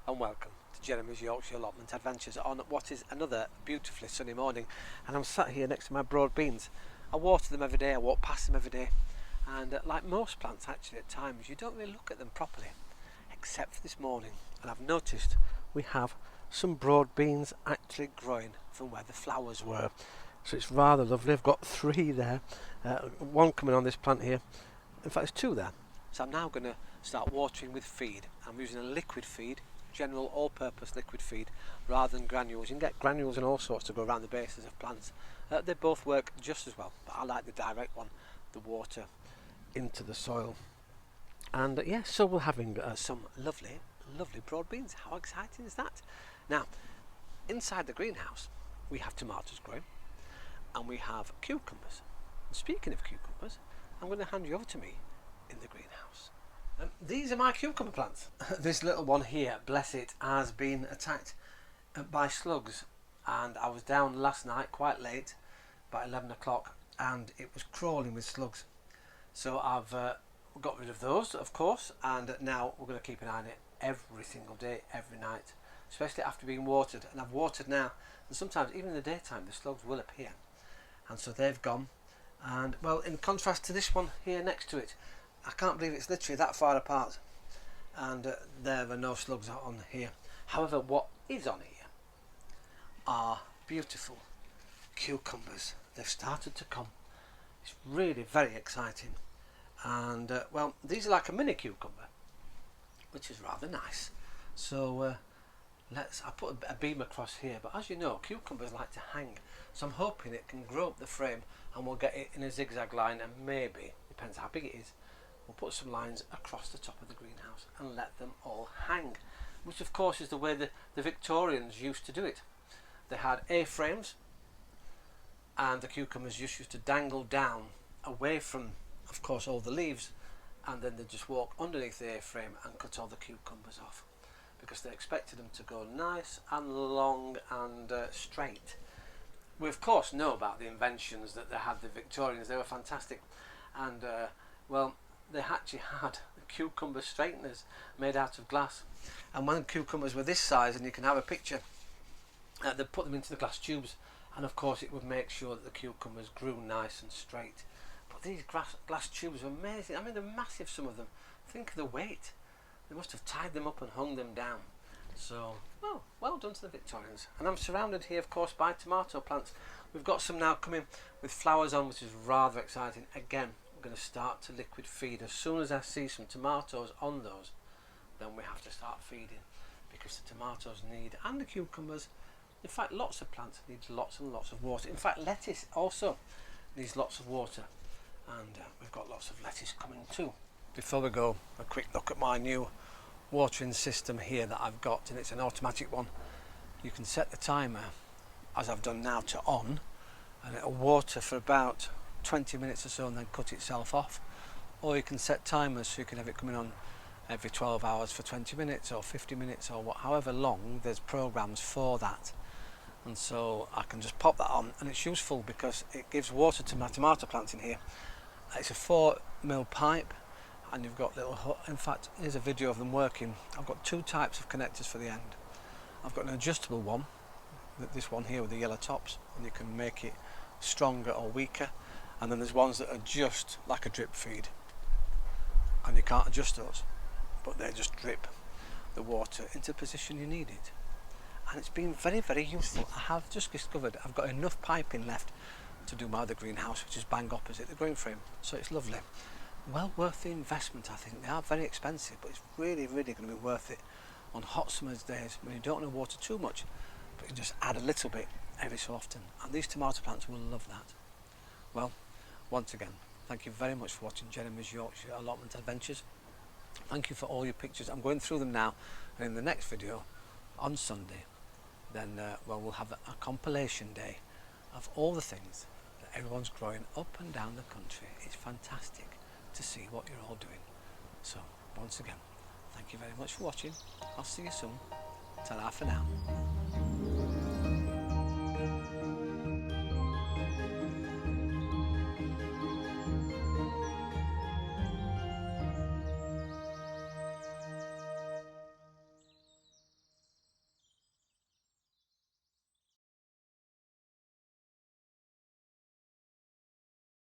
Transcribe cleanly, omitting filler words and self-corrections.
and welcome to Jeremy's Yorkshire Allotment Adventures on what is another beautifully sunny morning. And I'm sat here next to my broad beans. I water them every day, I walk past them every day, and like most plants actually at times you don't really look at them properly, except for this morning. And I've noticed we have some broad beans actually growing from where the flowers were, so it's rather lovely. I've got three there, one coming on this plant here. In fact, there's two there. So I'm now going to start watering with feed. I'm using a liquid feed, general all-purpose liquid feed, rather than granules. You can get granules and all sorts to go around the bases of plants. They both work just as well, but I like the direct one, the water into the soil. And yes, so we're having some lovely broad beans. How exciting is that? Now, inside the greenhouse, we have tomatoes growing, and we have cucumbers. And speaking of cucumbers, I'm going to hand you over to me in the greenhouse. These are my cucumber plants. This little one here, bless it, has been attacked by slugs, and I was down last night quite late, about 11 o'clock, and it was crawling with slugs. So I've got rid of those, of course, and now we're going to keep an eye on it every single day, every night, especially after being watered. And I've watered now, and sometimes even in the daytime the slugs will appear, and so they've gone. And well, in contrast to this one here next to it, I can't believe it's literally that far apart, and there are no slugs on here. However, what is on here are beautiful cucumbers. They've started to come. It's really very exciting. And well, these are like a mini cucumber, which is rather nice. So I put a beam across here, but as you know, cucumbers like to hang, so I'm hoping it can grow up the frame and we'll get it in a zigzag line, and maybe, depends how big it is, we'll put some lines across the top of the greenhouse and let them all hang, which of course is the way the Victorians used to do it. They had A-frames, and the cucumbers just used to dangle down away from, of course, all the leaves, and then they just walk underneath the A-frame and cut all the cucumbers off, because they expected them to go nice and long and straight. We of course know about the inventions that they had, the Victorians. They were fantastic, and well, they actually had cucumber straighteners made out of glass, and when cucumbers were this size, and you can have a picture, they put them into the glass tubes, and of course it would make sure that the cucumbers grew nice and straight. But these glass tubes are amazing. I mean, they're massive, some of them. Think of the weight. They must have tied them up and hung them down. So, well done to the Victorians. And I'm surrounded here, of course, by tomato plants. We've got some now coming with flowers on, which is rather exciting. Again, we're going to start to liquid feed. As soon as I see some tomatoes on those, then we have to start feeding, because the tomatoes need, and the cucumbers, in fact lots of plants need lots and lots of water. In fact, lettuce also needs lots of water, and we've got lots of lettuce coming too. Before we go, a quick look at my new watering system here that I've got, and it's an automatic one. You can set the timer, as I've done now, to on, and it'll water for about 20 minutes or so and then cut itself off. Or you can set timers so you can have it coming on every 12 hours for 20 minutes or 50 minutes or however long. There's programs for that, and so I can just pop that on, and it's useful because it gives water to my tomato plants in here. It's a 4mm pipe, and you've got little, in fact here's a video of them working. I've got two types of connectors for the end. I've got an adjustable one, this one here with the yellow tops, and you can make it stronger or weaker, and then there's ones that are just like a drip feed, and you can't adjust those, but they just drip the water into the position you need it. And it's been very, very useful. I have just discovered I've got enough piping left to do my other greenhouse, which is bang opposite the growing frame, so it's lovely. Well worth the investment, I think. They are very expensive, but it's really, really going to be worth it on hot summer's days when you don't want to water too much, but you just add a little bit every so often, and these tomato plants will love that. Well, once again, thank you very much for watching Jeremy's Yorkshire Allotment Adventures. Thank you for all your pictures. I'm going through them now, and in the next video on Sunday, then well, we'll have a compilation day of all the things that everyone's growing up and down the country. It's fantastic to see what you're all doing. So once again, thank you very much for watching. I'll see you soon. Ta-ra for now.